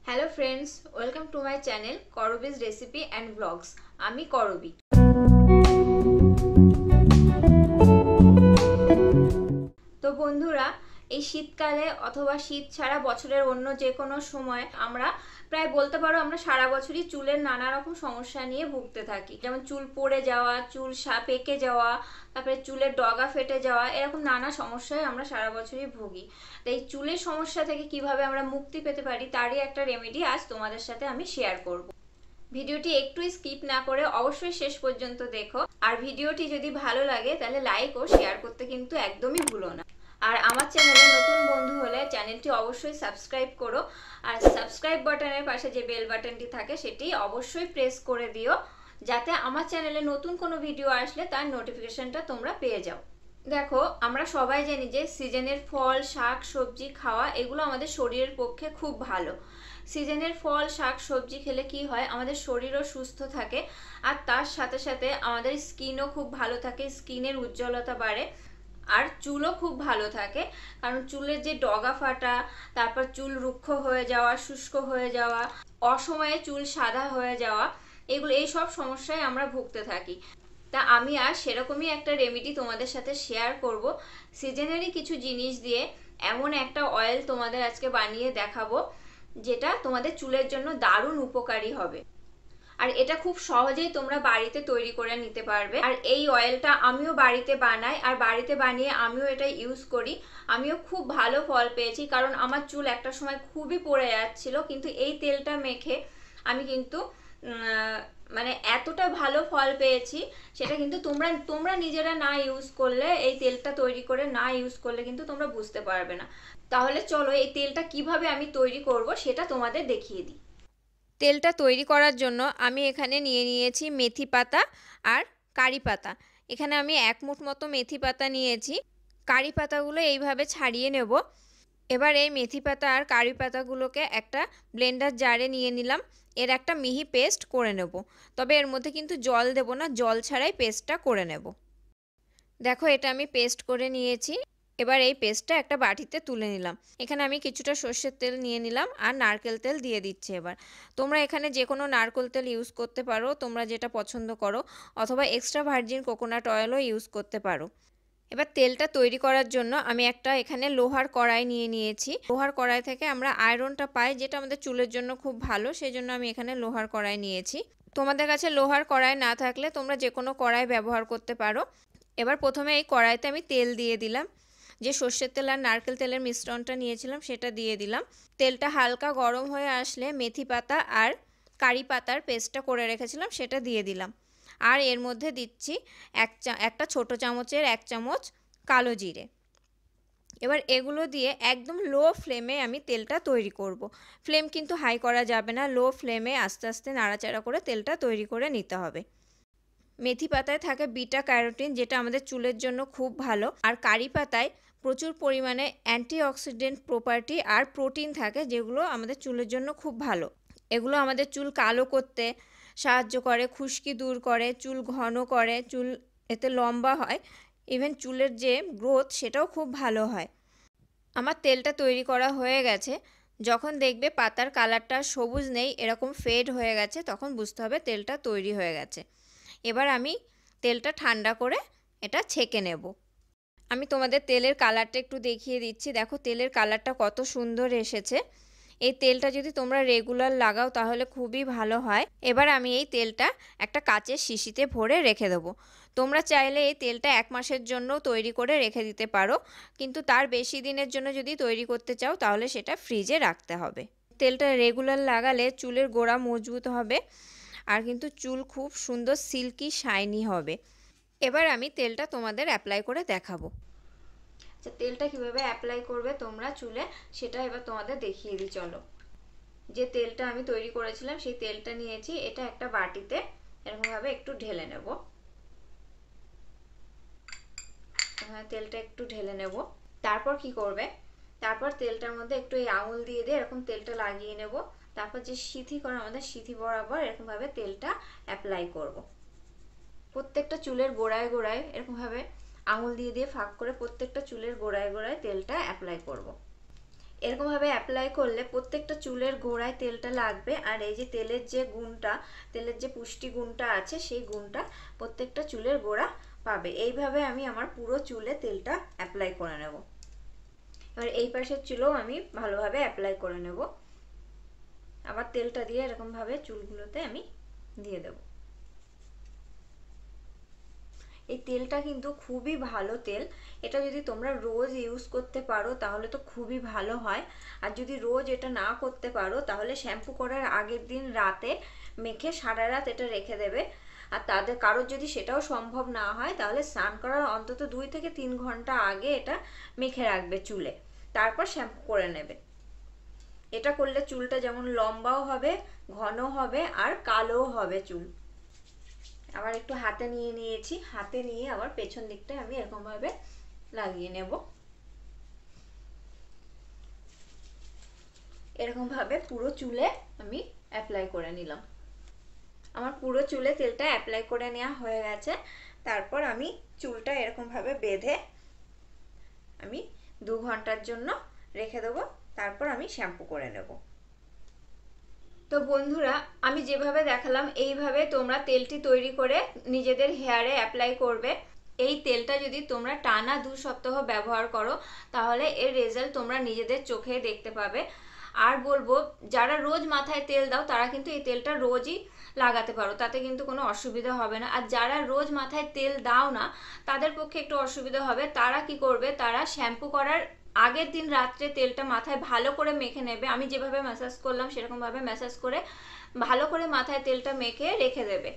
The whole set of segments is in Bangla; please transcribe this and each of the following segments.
Hello friends, welcome to my channel Karobi's recipe and blogs. আমি করবি। তো বন্ধুরা, এই শীতকালে অথবা শীত ছাড়া বছরের অন্য যে কোনো সময় আমরা প্রায় বলতে পারো আমরা সারা বছরই চুলের নানা রকম সমস্যা নিয়ে ভুগতে থাকি। যেমন চুল পড়ে যাওয়া, চুল পেকে যাওয়া, তারপরে চুলের ডগা ফেটে যাওয়া, এরকম নানা সমস্যায় আমরা সারা বছরই ভুগি। তো এই চুলের সমস্যা থেকে কিভাবে আমরা মুক্তি পেতে পারি তারই একটা রেমেডি আজ তোমাদের সাথে আমি শেয়ার করব। ভিডিওটি একটু স্কিপ না করে অবশ্যই শেষ পর্যন্ত দেখো। আর ভিডিওটি যদি ভালো লাগে তাহলে লাইক ও শেয়ার করতে কিন্তু একদমই ভুলো না। আর আমার চ্যানেলে নতুন বন্ধু হলে চ্যানেলটি অবশ্যই সাবস্ক্রাইব করো, আর সাবস্ক্রাইব বাটনের পাশে যে বেল বাটনটি থাকে সেটি অবশ্যই প্রেস করে দিও, যাতে আমার চ্যানেলে নতুন কোনো ভিডিও আসলে তার নোটিফিকেশনটা তোমরা পেয়ে যাও। দেখো, আমরা সবাই জানি যে সিজনের ফল, শাক, সবজি খাওয়া এগুলো আমাদের শরীরের পক্ষে খুব ভালো। সিজনের ফল, শাক, সবজি খেলে কি হয়, আমাদের শরীরও সুস্থ থাকে, আর তার সাথে সাথে আমাদের স্কিনও খুব ভালো থাকে, স্কিনের উজ্জ্বলতা বাড়ে, আর চুলও খুব ভালো থাকে। কারণ চুলের যে ডগা ফাটা, তারপর চুল রুক্ষ হয়ে যাওয়া, শুষ্ক হয়ে যাওয়া, অসময়ে চুল সাদা হয়ে যাওয়া, এই সব সমস্যায় আমরা ভুগতে থাকি। তা আমি আর সেরকমই একটা রেমেডি তোমাদের সাথে শেয়ার করব। সিজনারি কিছু জিনিস দিয়ে এমন একটা অয়েল তোমাদের আজকে বানিয়ে দেখাবো, যেটা তোমাদের চুলের জন্য দারুণ উপকারী হবে। আর এটা খুব সহজেই তোমরা বাড়িতে তৈরি করে নিতে পারবে। আর এই অয়েলটা আমিও বাড়িতে বানাই, আর বাড়িতে বানিয়ে আমিও এটা ইউজ করি। আমিও খুব ভালো ফল পেয়েছি, কারণ আমার চুল একটা সময় খুবই পড়ে যাচ্ছিল, কিন্তু এই তেলটা মেখে আমি কিন্তু মানে এতটা ভালো ফল পেয়েছি, সেটা কিন্তু তোমরা নিজেরা না ইউজ করলে, এই তেলটা তৈরি করে না ইউজ করলে কিন্তু তোমরা বুঝতে পারবে না। তাহলে চলো এই তেলটা কিভাবে আমি তৈরি করব সেটা তোমাদের দেখিয়ে দিই। তেলটা তৈরি করার জন্য আমি এখানে নিয়ে নিয়েছি মেথি পাতা আর কারি পাতা। এখানে আমি 1 মুঠ মতো মেথি পাতা নিয়েছি। কারি পাতাগুলো এইভাবে ছাড়িয়ে নেব। এবার এই মেথি পাতা আর কারি পাতাগুলোকে একটা ব্লেন্ডার জারে নিয়ে নিলাম। এর একটা মিহি পেস্ট করে নেব। তবে এর মধ্যে কিন্তু জল দেব না, জল ছাড়াই পেস্টটা করে নেব। দেখো, এটা আমি পেস্ট করে নিয়েছি। এবার এই পেস্টটা একটা বাটিতে তুলে নিলাম। এখানে আমি কিছুটা সর্ষের তেল নিয়ে নিলাম, আর নারকেল তেল দিয়ে দিচ্ছি। এবার তোমরা এখানে যে কোনো নারকেল তেল ইউজ করতে পারো, তোমরা যেটা পছন্দ করো, অথবা এক্সট্রা ভার্জিন কোকোনাট অয়েলও ইউজ করতে পারো। এবার তেলটা তৈরি করার জন্য আমি একটা এখানে লোহার কড়াই নিয়ে নিয়েছি। লোহার কড়াই থেকে আমরা আয়রনটা পাই, যেটা আমাদের চুলের জন্য খুব ভালো, সেই জন্য আমি এখানে লোহার কড়াই নিয়েছি। তোমাদের কাছে লোহার কড়াই না থাকলে তোমরা যে কোনো কড়াই ব্যবহার করতে পারো। এবার প্রথমে এই কড়াইতে আমি তেল দিয়ে দিলাম। যে সর্ষের তেল আর নারকেল তেলের মিশ্রণটা নিয়েছিলাম সেটা দিয়ে দিলাম। তেলটা হালকা গরম হয়ে আসলে মেথি পাতা আর কারি পাতার পেস্টটা করে রেখেছিলাম সেটা দিয়ে দিলাম। আর এর মধ্যে দিচ্ছি একটা ছোট চামচের 1 চামচ কালো জিরে। এবার এগুলো দিয়ে একদম লো ফ্লেমে আমি তেলটা তৈরি করব। ফ্লেম কিন্তু হাই করা যাবে না, লো ফ্লেমে আস্তে আস্তে নাড়াচাড়া করে তেলটা তৈরি করে নিতে হবে। মেথি পাতায় থাকে বিটা ক্যারোটিন, যেটা আমাদের চুলের জন্য খুব ভালো। আর কারি পাতায় প্রচুর পরিমাণে অ্যান্টিঅক্সিডেন্ট প্রপার্টি আর প্রোটিন থাকে, যেগুলো আমাদের চুলের জন্য খুব ভালো। এগুলো আমাদের চুল কালো করতে সাহায্য করে, খুশকি দূর করে, চুল ঘন করে, চুল এতে লম্বা হয়, ইভেন চুলের যে গ্রোথ সেটাও খুব ভালো হয়। আমার তেলটা তৈরি করা হয়ে গেছে। যখন দেখবে পাতার কালারটা সবুজ নেই, এরকম ফেড হয়ে গেছে, তখন বুঝতে হবে তেলটা তৈরি হয়ে গেছে। এবার আমি তেলটা ঠান্ডা করে এটা ছেঁকে নেব। আমি তোমাদের তেলের কালারটা একটু দেখিয়ে দিচ্ছি। দেখো, তেলের কালারটা কত সুন্দর এসেছে। এই তেলটা যদি তোমরা রেগুলার লাগাও তাহলে খুবই ভালো হয়। এবার আমি এই তেলটা একটা কাচের শিশিতে ভরে রেখে দেবো। তোমরা চাইলে এই তেলটা 1 মাসের জন্য তৈরি করে রেখে দিতে পারো, কিন্তু তার বেশি দিনের জন্য যদি তৈরি করতে চাও তাহলে সেটা ফ্রিজে রাখতে হবে। তেলটা রেগুলার লাগালে চুলের গোড়া মজবুত হবে, আর কিন্তু চুল খুব সুন্দর সিল্কি শাইনি হবে। এবার আমি তেলটা তোমাদের অ্যাপ্লাই করে দেখাবো। আচ্ছা, তেলটা কিভাবে অ্যাপ্লাই করবে তোমরা চুলে সেটা এবার তোমাদের দেখিয়ে দিই। চলো, যে তেলটা আমি তৈরি করেছিলাম সেই তেলটা নিয়েছি। এটা একটা বাটিতে এরকমভাবে একটু ঢেলে নেব। হ্যাঁ, তেলটা একটু ঢেলে নেব। তারপর কি করবে, তারপর তেলটার মধ্যে একটু এই আঙুল দিয়ে এরকম তেলটা লাগিয়ে নেব। তারপর যে সিথি করে আমাদের সিথি বরাবর এরকমভাবে তেলটা অ্যাপ্লাই করব। প্রত্যেকটা চুলের গোড়ায় গোড়ায় এরকমভাবে আঙুল দিয়ে ফাঁক করে প্রত্যেকটা চুলের গোড়ায় গোড়ায় তেলটা অ্যাপ্লাই করব। এরকমভাবে অ্যাপ্লাই করলে প্রত্যেকটা চুলের গোড়ায় তেলটা লাগবে, আর এই যে তেলের যে গুণটা, তেলের যে পুষ্টি গুণটা আছে সেই গুণটা প্রত্যেকটা চুলের গোড়া পাবে। এইভাবে আমি আমার পুরো চুলে তেলটা অ্যাপ্লাই করে নেব। এবার এই পাশের চুলেও আমি ভালোভাবে অ্যাপ্লাই করে নেব। আবার তেলটা দিয়ে এরকমভাবে চুলগুলোতে আমি দিয়ে দেব। এই তেলটা কিন্তু খুবই ভালো তেল, এটা যদি তোমরা রোজ ইউজ করতে পারো তাহলে তো খুবই ভালো হয়। আর যদি রোজ এটা না করতে পারো তাহলে শ্যাম্পু করার আগের দিন রাতে মেখে সারা রাত এটা রেখে দেবে। আর তাদের কারোর যদি সেটাও সম্ভব না হয় তাহলে স্নান করার অন্তত 2 থেকে 3 ঘন্টা আগে এটা মেখে রাখবে চুলে, তারপর শ্যাম্পু করে নেবে। এটা করলে চুলটা যেমন লম্বাও হবে, ঘন হবে, আর কালোও হবে চুল। আবার একটু হাতে নিয়ে নিয়েছি, হাতে নিয়ে আবার পেছন দিকটা আমি এরকম ভাবে লাগিয়ে নেব। এরকম ভাবে পুরো চুলে আমি অ্যাপ্লাই করে নিলাম। আমার পুরো চুলে তেলটা অ্যাপ্লাই করে নেওয়া হয়ে গেছে। তারপর আমি চুলটা এরকম ভাবে বেঁধে আমি 2 ঘন্টার জন্য রেখে দেবো, তারপর আমি শ্যাম্পু করে নেব। তো বন্ধুরা, আমি যেভাবে দেখালাম এইভাবে তোমরা তেলটি তৈরি করে নিজেদের হেয়ারে অ্যাপ্লাই করবে। এই তেলটা যদি তোমরা টানা 2 সপ্তাহ ব্যবহার করো তাহলে এর রেজাল্ট তোমরা নিজেদের চোখে দেখতে পাবে। আর বলবো, যারা রোজ মাথায় তেল দাও তারা কিন্তু এই তেলটা রোজই লাগাতে পারো, তাতে কিন্তু কোনো অসুবিধা হবে না। আর যারা রোজ মাথায় তেল দাও না তাদের পক্ষে একটু অসুবিধা হবে। তারা কি করবে, তারা শ্যাম্পু করার আগের দিন রাত্রে তেলটা মাথায় ভালো করে মেখে নেবে। আমি যেভাবে ম্যাসাজ করলাম সেরকমভাবে ম্যাসাজ করে ভালো করে মাথায় তেলটা মেখে রেখে দেবে।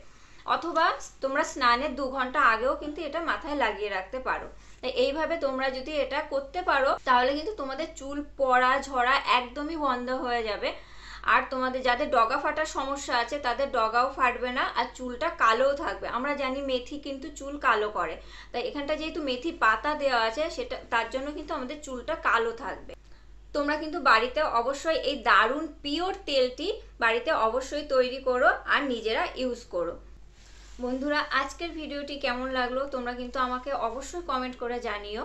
অথবা তোমরা স্নানের 2 ঘন্টা আগেও কিন্তু এটা মাথায় লাগিয়ে রাখতে পারো। এইভাবে তোমরা যদি এটা করতে পারো তাহলে কিন্তু তোমাদের চুল পড়া ঝরা একদমই বন্ধ হয়ে যাবে। আর তোমাদের যাদের ডগা ফাটার সমস্যা আছে তাদের ডগাও ফাটবে না, আর চুলটা কালোও থাকবে। আমরা জানি মেথি কিন্তু চুল কালো করে, তাই এখানটা যেহেতু মেথি পাতা দেওয়া আছে সেটা তার জন্য কিন্তু আমাদের চুলটা কালো থাকবে। তোমরা কিন্তু বাড়িতে অবশ্যই এই দারুণ পিওর তেলটি বাড়িতে অবশ্যই তৈরি করো আর নিজেরা ইউজ করো। বন্ধুরা, আজকের ভিডিওটি কেমন লাগলো তোমরা কিন্তু আমাকে অবশ্যই কমেন্ট করে জানিও।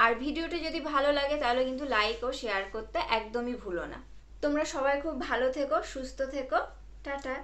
আর ভিডিওটি যদি ভালো লাগে তাহলে কিন্তু লাইক ও শেয়ার করতে একদমই ভুলো না। তোমরা সবাই খুব ভালো থেকো, সুস্থ থেকো। টাটা।